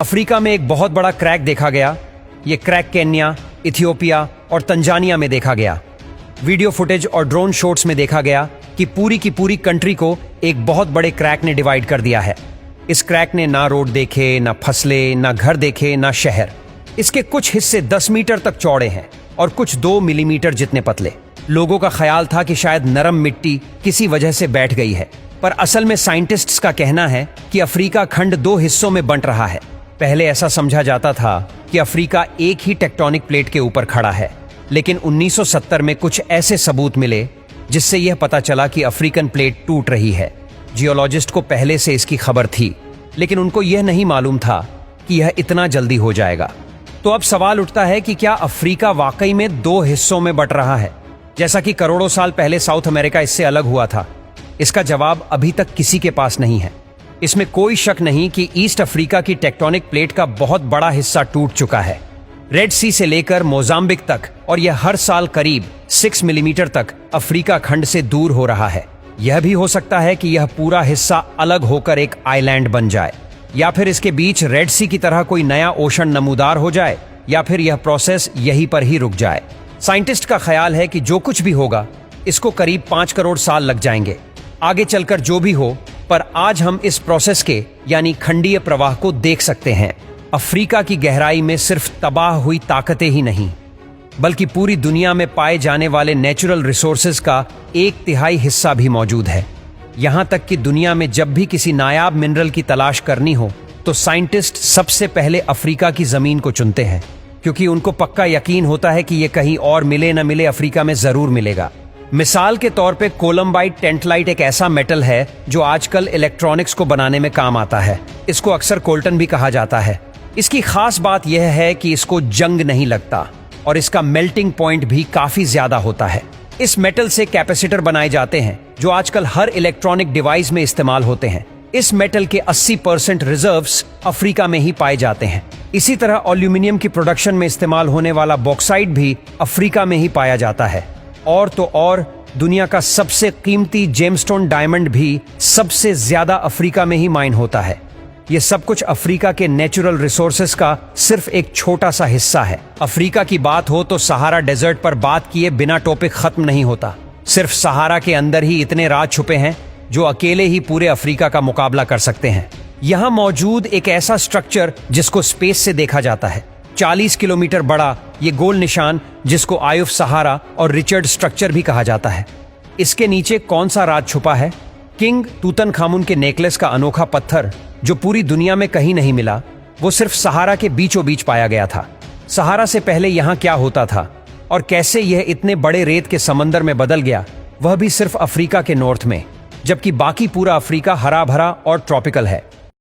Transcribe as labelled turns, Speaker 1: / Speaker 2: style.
Speaker 1: Africa में एक बहुत बड़ा क्रैक देखा गया। ये क्रैक केन्या, इथियोपिया और तंजानिया में देखा गया। वीडियो फुटेज और ड्रोन शॉट्स में देखा गया कि पूरी की पूरी कंट्री को एक बहुत बड़े क्रैक ने डिवाइड कर दिया है। इस क्रैक ने ना रोड देखे, ना फसलें, ना घर देखे, ना शहर। इसके कुछ हिस्से 10 मीटर तक चौड़े हैं और कुछ 2 मिलीमीटर जितने पतले। लोगों का ख्याल था कि शायद नरम मिट्टी किसी वजह से बैठ गई है, पर असल में साइंटिस्ट्स का कहना है कि अफ्रीका खंड 2 हिस्सों में बंट रहा है। पहले ऐसा समझा जाता था कि अफ्रीका एक ही टेक्टोनिक प्लेट के ऊपर खड़ा है, लेकिन 1970 में कुछ ऐसे सबूत मिले जिससे यह पता चला कि अफ्रीकन प्लेट टूट रही है। जियोलॉजिस्ट को पहले से इसकी खबर थी, लेकिन उनको यह नहीं मालूम था कि यह इतना जल्दी हो जाएगा। तो अब सवाल उठता है कि क्या अफ्रीका वाकई में 2 हिस्सों में बंट रहा है, जैसा कि करोड़ों साल पहले साउथ अमेरिका इससे अलग हुआ था? इसका जवाब अभी तक किसी के पास नहीं है। इसमें कोई शक नहीं कि ईस्ट अफ्रीका की टेक्टोनिक प्लेट का बहुत बड़ा हिस्सा टूट चुका है, रेड सी से लेकर मोजाम्बिक तक, और यह हर साल करीब 6 मिलीमीटर तक अफ्रीका खंड से दूर हो रहा है। यह भी हो सकता है कि यह पूरा हिस्सा अलग होकर एक आइलैंड बन जाए, या फिर इसके बीच रेड सी की तरह कोई नया ओशन नमूदार हो जाए, या फिर यह प्रोसेस यहीं पर ही रुक जाए। साइंटिस्ट का ख्याल है कि जो कुछ भी होगा इसको करीब 5 करोड़ साल लग जाएंगे। आगे चलकर जो भी हो, पर आज हम इस प्रोसेस के यानी खंडीय प्रवाह को देख सकते हैं। अफ्रीका की गहराई में सिर्फ तबाह हुई ताकतें ही नहीं, बल्कि पूरी दुनिया में पाए जाने वाले नेचुरल रिसोर्सेज का 1/3 हिस्सा भी मौजूद है। यहां तक कि दुनिया में जब भी किसी नायाब मिनरल की तलाश करनी हो तो साइंटिस्ट सबसे पहले अफ्रीका की जमीन को चुनते हैं, क्योंकि उनको पक्का यकीन होता है कि यह कहीं और मिले न मिले, अफ्रीका में जरूर मिलेगा। मिसाल के तौर पे कोलंबाइट टेंटलाइट एक ऐसा मेटल है जो आजकल इलेक्ट्रॉनिक्स को बनाने में काम आता है। इसको अक्सर कोल्टन भी कहा जाता है। इसकी खास बात यह है कि इसको जंग नहीं लगता और इसका मेल्टिंग पॉइंट भी काफी ज्यादा होता है। इस मेटल से कैपेसिटर बनाए जाते हैं जो आजकल हर इलेक्ट्रॉनिक डिवाइस में इस्तेमाल होते हैं। इस मेटल के 80% रिजर्व्स अफ्रीका में ही पाए जाते हैं। इसी तरह एल्यूमिनियम की प्रोडक्शन में इस्तेमाल होने वाला बॉक्साइट भी अफ्रीका में ही पाया जाता है। और तो और दुनिया का सबसे कीमती जेमस्टोन डायमंड भी सबसे ज्यादा अफ्रीका में ही माइन होता है। यह सब कुछ अफ्रीका के नेचुरल रिसोर्सेज का सिर्फ एक छोटा सा हिस्सा है। अफ्रीका की बात हो तो सहारा डेजर्ट पर बात किए बिना टॉपिक खत्म नहीं होता। सिर्फ सहारा के अंदर ही इतने राज छुपे हैं जो अकेले ही पूरे अफ्रीका का मुकाबला कर सकते हैं। यहां मौजूद एक ऐसा स्ट्रक्चर जिसको स्पेस से देखा जाता है, 40 किलोमीटर बड़ा ये गोल निशान जिसको आई ऑफ सहारा और रिचर्ड स्ट्रक्चर भी कहा जाता है। इसके नीचे कौन सा राज छुपा है? किंग तूतनखामुन के नेकलेस का अनोखा पत्थर जो पूरी दुनिया में कहीं नहीं मिला, वो सिर्फ सहारा के बीचों बीच पाया गया था। सहारा से पहले यहाँ क्या होता था और कैसे यह इतने बड़े रेत के समंदर में बदल गया, वह भी सिर्फ अफ्रीका के नॉर्थ में, जबकि बाकी पूरा अफ्रीका हरा भरा और ट्रॉपिकल है।